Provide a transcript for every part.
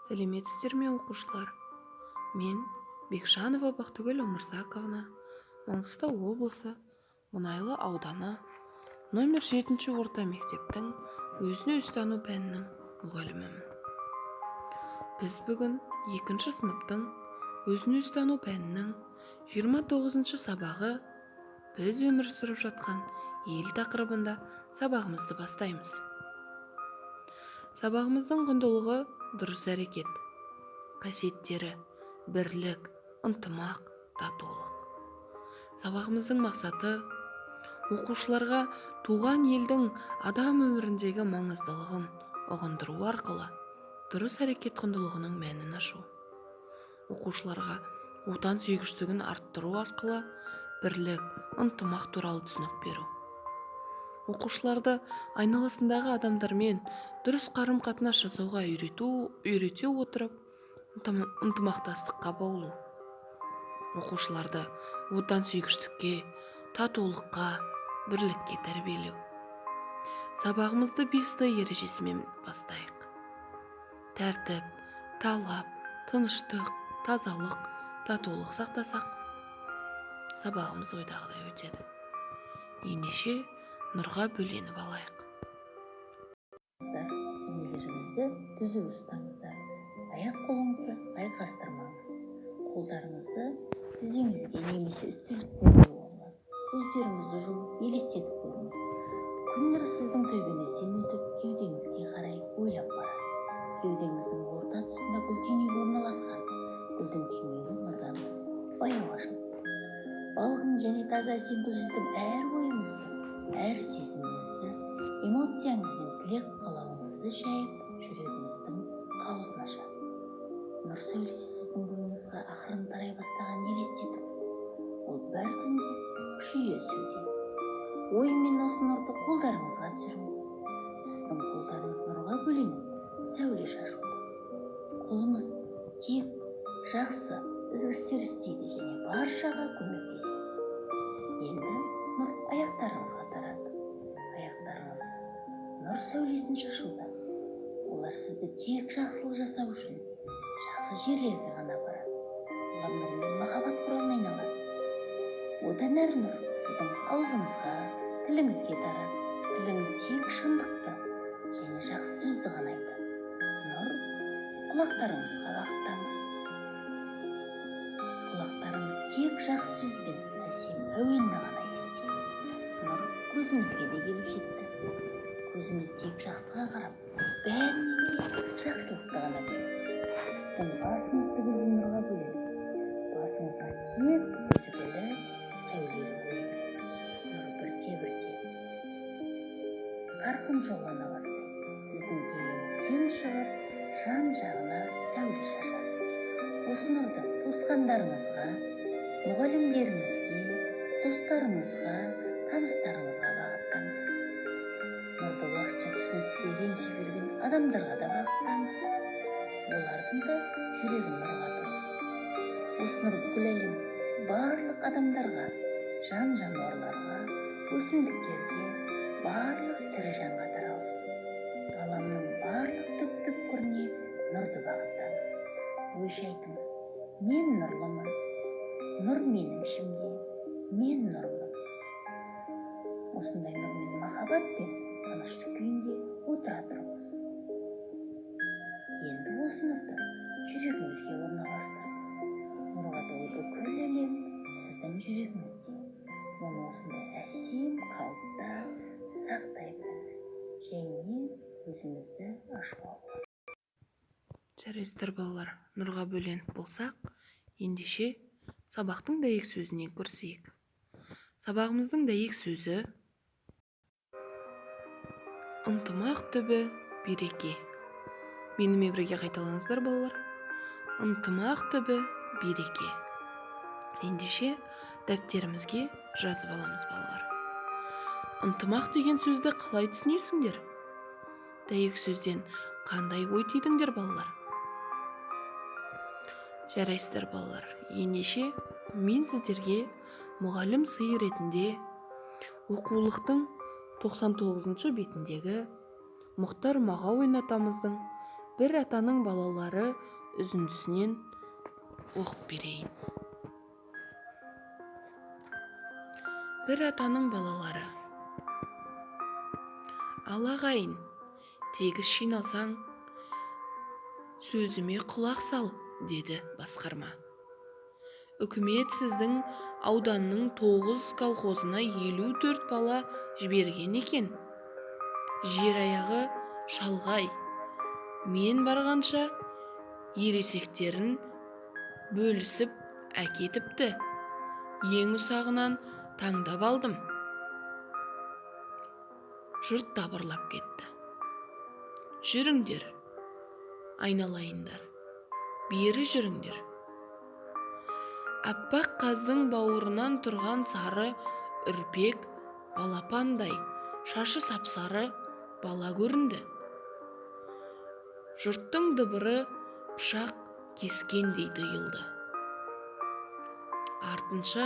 Сәлеметсіздер ме, оқушылар? Мен Бекжанова Бақтыгүл Омырзаковна, Маңғыстау облысы, Мұнайлы ауданы, номер 7 орта мектептің өзін өзі тану пәнінің мұғалімімін. Біз бүгін 2 сыныптың өзін өзі тану пәнінің 29 сабағы біз өмір сүріп жатқан ел тақырыбында сабағымызды бастаймыз. Сабағымыздың құндылығы дұрыс әрекет, қасиеттері бірлік, ынтымақ, татулық. Сабағымыздың мақсаты оқушыларға туған елдің адам өміріндегі маңыздылығын ұғындыру арқылы дұрыс әрекет құндылығының мәнін ашу. Оқушыларға отан сүйгіштігін арттыру арқылы бірлік, ынтымақ туралы түсінік беру. Оқушыларды айналасындағы адамдармен дұрыс қарым-қатынас жасауға үйрете отырып, ынтымақтастыққа баулу. Оқушыларды отан сүйгіштікке, татулыққа, бірлікке тәрбиелеу. Сабағымызды 5Т ережесімен бастайық. Тәртіп, талап, тыныштық, тазалық, татулық сақтасақ, сабағымыз ойдағыдай өтеді. Ендеше нұрға бөленіп алайық. Денелеріңізді түзу ұстаңыздар. Аяқ-қолыңызды айқастырмаңыз. Қолдарыңызды тізеңізге немесе үстелге қойыңыз. Көздеріңізді жұмып елестетіп көріңіз. Күн нұры сіздің төбеңізден өтіп, кеудеңізге қарай бойлап барады. Кеудеңіздің орта тұсында гүл түйнегі орналасқан. Гүлдің түйнегі нұрдан баяу ашылады. Балғын және таза әсем гүл сіздің әр ойыңызды, әр сезіміңізді, эмоцияңыз бен тілек қалауыңызды жайып, жүрегіңіздің қауызын ашады. Нұр сәулесі сіздің бойыңызға ақырын тарай бастаған елестетіңіз. Ол біртіндеп күшейе түсуде. Оймен осы нұрды қолдарыңызға түсіріңіз. Сіздің қолдарыңыз нұрға бөленіп, сәуле шашуда. Қолымыз тек жақсы, ізгі істер істейді және баршаға көмектеседі. Енді нұр аяқтарыңызға тарады. Аяқтарыңыз нұр сәулесін шашуда. Олар сізді тек жақсылық жасау үшін жақсы жерлерге ғана барады. Олар нұрмен махаббат құралына айналады. Одан әрі нұр сіздің аузыңызға, тіліңізге тарады. Тіліңіз тек шындықты және жақсы сөзді ғана айтады. Нұр құлақтарыңызға бағыттаңыз. Құлақтарыңыз тек жақсы сөзбен әсем әуенді ғана естиді. Нұр көзімізге де келіп жетті. Көзіміз тек жақсыға қарап, бәрінен де жақсылықты ғана көреді. Сіздің басыңызды гүлден нұрға бөледі. Басыңызға тек ізгілі, сәулелі ой. Нұр бірте-бірте қарқын жолана бастайды. Сіздің денеңізден шығып, жан-жағына сәуле шашады. Осы нұрды туысқандарыңызға, мұғалімдеріңізге, достарыңызға, таныстарыңызға бағыттаңыз. Нұрды уақытша түсініспей ренжіп жүрген адамдарға да бағыттаңыз. Олардың да жүрегін нұрға толсын. Осы нұр бүкіл әлем барлық адамдарға, жан-жануарларға, өсімдіктерге, барлық тірі жанға таралсын. Ғаламның барлық түп-түпкіріне нұрды бағыттаңыз. Ойша айтыңыз: мен нұрлымын, нұр менің ішімде, мен нұрмын. Осындай нұрмен махаббат пен тыныштық күйінде отыра тұрыңыз. Енді осы нұрды жүрегіңізге орналастырыңыз. Нұрға толы бүкіл әлем сіздің жүрегіңізде. Оны осындай әсем қалыпта сақтай біліңіз. Және көзіңізді ашуға болады. Жарайсыздар балалар, нұрға бөленіп болсақ, ендеше сабақтың дәйек сөзіне кірісейік. Сабағымыздың дәйек сөзі ынтымақ түбі береке. Менімен бірге қайталаңыздар балалар. Ынтымақ түбі береке. Ендеше дәптерімізге жазып аламыз балалар. Ынтымақ деген сөзді қалай түсінесіңдер? Дәйек сөзден қандай ой түйдіңдер балалар? Жарайсыздар балалар. Ендеше мен сіздерге мұғалім сыйы ретінде оқулықтың 99 бетіндегі Мұхтар Мағауин атамыздың бір атаның балалары үзіндісінен оқып берейін. Бір атаның балалары. Ал ағайын, тегіс жиналсаң, сөзіме құлақ сал, деді басқарма. Үкімет сіздің ауданның 9 колхозына 54 бала жіберген екен. Жер аяғы шалғай. Мен барғанша ересектерін бөлісіп әкетіпті. Ең ұсағынан таңдап алдым. Жұрт дабырлап кетті. Жүріңдер, айналайындар, бері жүріңдер. Аппақ қаздың бауырынан тұрған сары үрпек балапандай, шашы сапсары бала көрінді. Жұрттың дыбыры пышақ кескендей түйілді. Артынша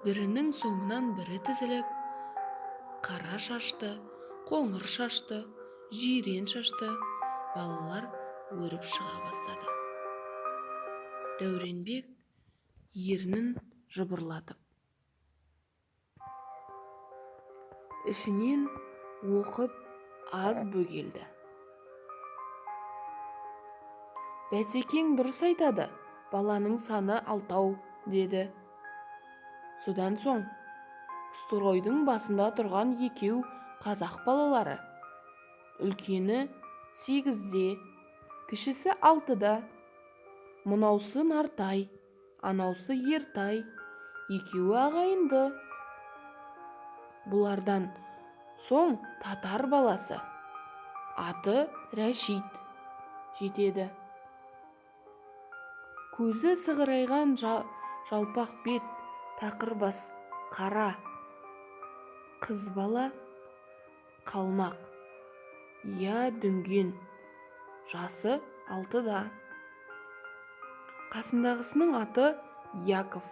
бірінің соңынан бірі тізіліп, қара шашты, қоңыр шашты, жирен шашты балалар өріп шыға бастады. Дәуренбек ернін жыбырлатып, ішінен оқып аз бөгелді. Бәтекең дұрыс айтады, баланың саны 6, деді. Содан соң стройдың басында тұрған 2 қазақ балалары. Үлкені 8-де, кішісі 6-да. Мынаусы Нартай, анаусы Ертай, 2 ағайынды. Бұлардан соң татар баласы, аты Рәшид, жетеді. Көзі сығырайған жалпақ бет, тақыр бас, қара. Қыз бала Қалмақ, я дүнген, жасы 6-да. Қасындағысының аты Яков,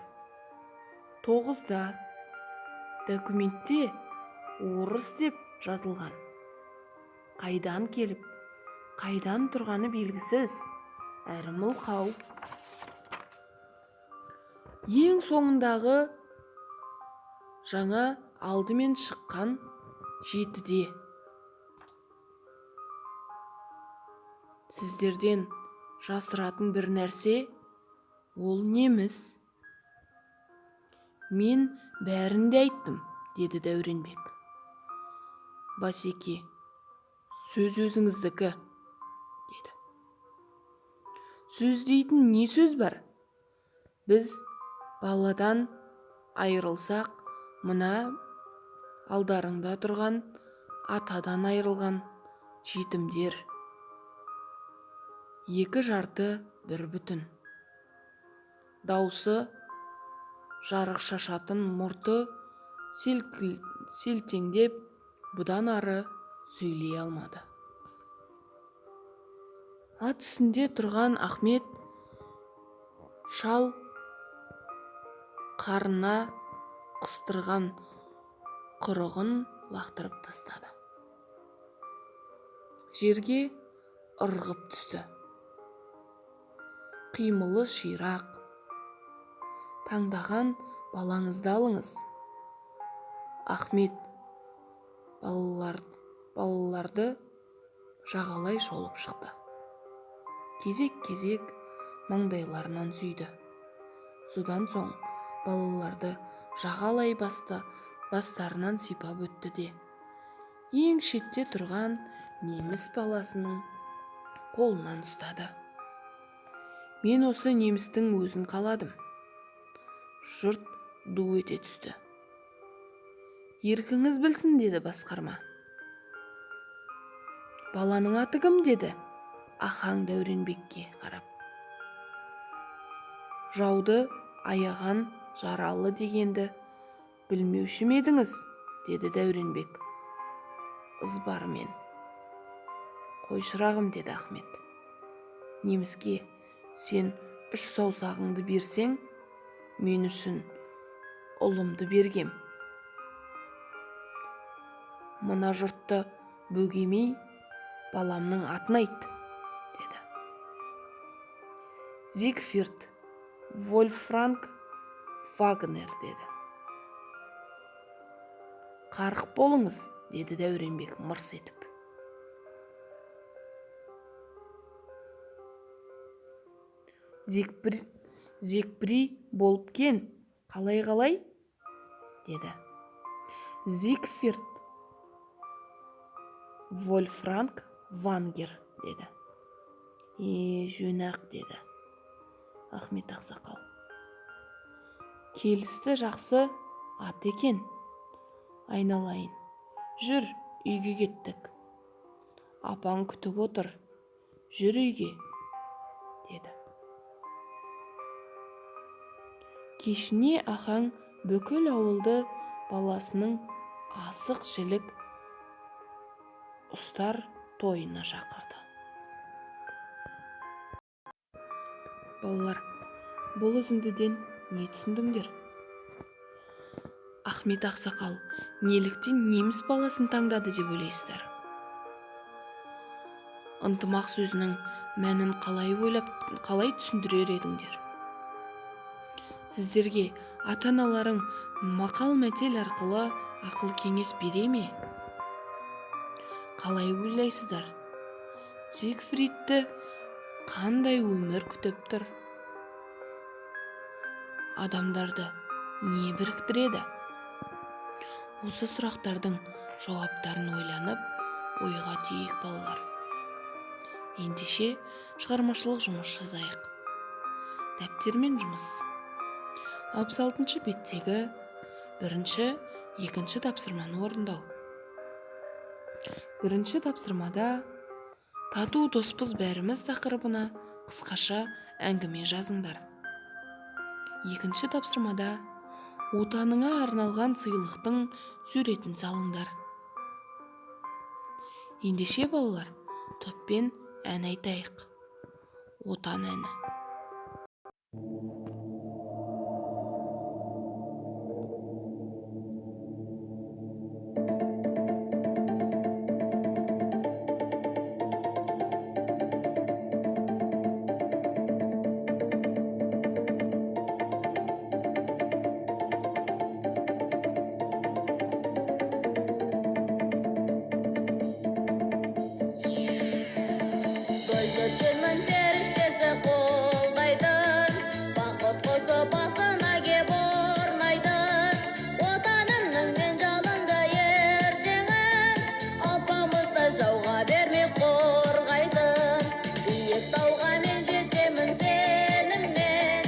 9-да. Документте орыс деп жазылған. Қайдан келіп, қайдан тұрғаны белгісіз, әрі мылқау. Ең соңындағы жаңа алдымен шыққан 7-де. Сіздерден жасыратын бір нәрсе, ол неміс. Мен бәрін де айттым, деді Дәуренбек. Басеке, сөз өзіңіздікі, деді. Сөз дейтін не сөз бар? Біз баладан айырылсақ, мына алдарыңда тұрған атадан айырылған жетімдер. 2 жарты 1 бүтін. Даусы жарық шашатын, мұрты селтеңдеп, бұдан ары сөйлей алмады. Ат үстінде тұрған Ахмет шал қарына қыстырған құрығын лақтырып тастады. Жерге ырғып түсті. Қимылы ширақ. Таңдаған балаңызды алыңыз. Ахмет балаларды жағалай шолып шықты. Кезек-кезек маңдайларынан сүйді. Содан соң балаларды жағалай бастарынан сипап өтті де, ең шетте тұрған неміс баласының қолынан ұстады. Мен осы немістің өзін қаладым. Жұрт ду ете түсті. Еркіңіз білсін, деді басқарма. Баланың аты кім, деді ахаң Дәуренбекке қарап. Жауды аяған жаралы дегенді білмеуші ме едіңіз, деді Дәуренбек ызбарымен. Қой шырағым, деді Ахмет. Неміске сен 3 саусағыңды берсең, мен үшін ұлымды бергем. Мына жұртты бөгемей, баламның атын айт, Зигфрид Вольфганг Вагнер деді. Қарық болыңыз, деді Дәуренбек мырс етіп. Зигпри болып кен, қалай, деді. Зигфрид Вольфганг Вагнер деді. Жөн-ақ, деді Ахмет ақсақал. Келісті, жақсы ат екен. Айналайын. Жүр, үйге кеттік. Апаң күтіп отыр. Жүр үйге, деді. Кешіне ахаң бүкіл ауылды баласының асық жілік ұстар тойына шақырды. Балалар, бұл үзіндіден не түсіндіңдер? Ахмет ақсақал неліктен неміс баласын таңдады деп ойлайсыздар? Ынтымақ сөзінің мәнін қалай түсіндірер едіңдер? Сіздерге ата-аналарың мақал-мәтел арқылы ақыл кеңес бере ме? Қалай ойлайсыздар? Зигфридті қандай өмір күтіп тұр? Адамдарды не біріктіреді? Осы сұрақтардың жауаптарын ойланып, ойға түйейік балалар. Ендеше шығармашылық жұмыс жазайық. Дәптермен жұмыс. 66-шы беттегі 1-ші, 2-ші тапсырманы орындау. 1-ші тапсырмада тату доспыз бәріміз тақырыбына қысқаша әңгіме жазыңдар. 2-ші тапсырмада отаныңа арналған сыйлықтың суретін салыңдар. Ендеше балалар, топпен ән айтайық. Отан әні. Өткенмін періштесі қолдайтын, бақыт құсы басына кеп орнайтын. Отанымның мен жалынды ертеңін, алпамысты жауға бермей қорғайтын. Биік тауға мен жетемін сеніммен,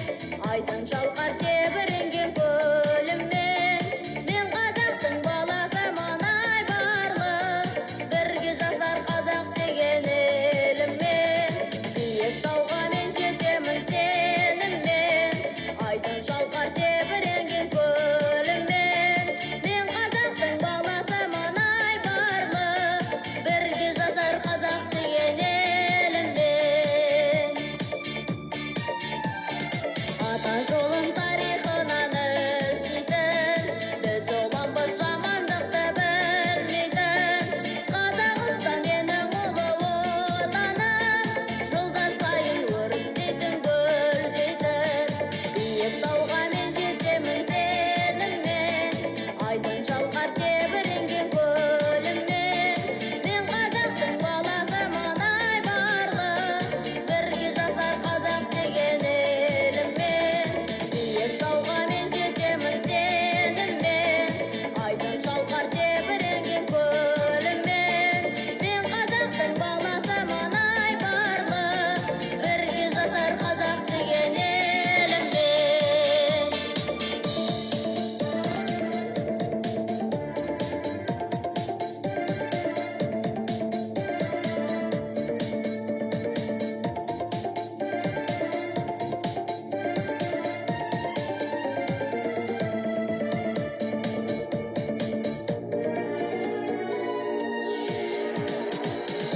айдын шалқар тебіренген көліммен. Мен қазақтың баласы манай барлық, бірге жасар қазақ деген еліммен. Тауға мен жетемін сеніммен, айдын шалқар тебіренген көліммен. Мен қазақтың баласы манай барлық, бірге жасар қазақ деген еліммен. Ата жолын тарихынан іздейтін, біз оламбыз жамандықты білмейтін. Қазақстан менің ұлы отаным, жылдар сайын өрістейтін гүлдейтін. Биік тауға мен жетемін сеніммен, айдын шалқар тебіренген көліммен. Мен қазақтың баласы манай барлық, бірге жасар қазақ деген еліммен. Биік тауға мен жетемін сеніммен, айдын шалқар тебіренген көліммен. Мен қазақтың баласы манай барлық, бірге жасар қазақ деген еліммен.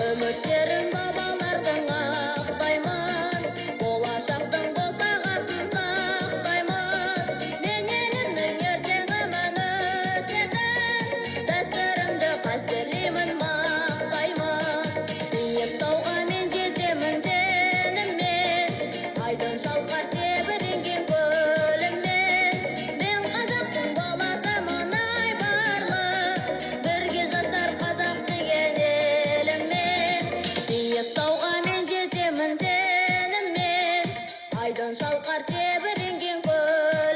Үміттерін бабалардың ақтаймын, болашақтың босағасын сақтаймын. Мен елімнің ертеңімін өтетін, дәстүрімді қастерлеймін, мақтаймын. Биік тауға мен жетемін сеніммен, айдын шалқар тебіренген көл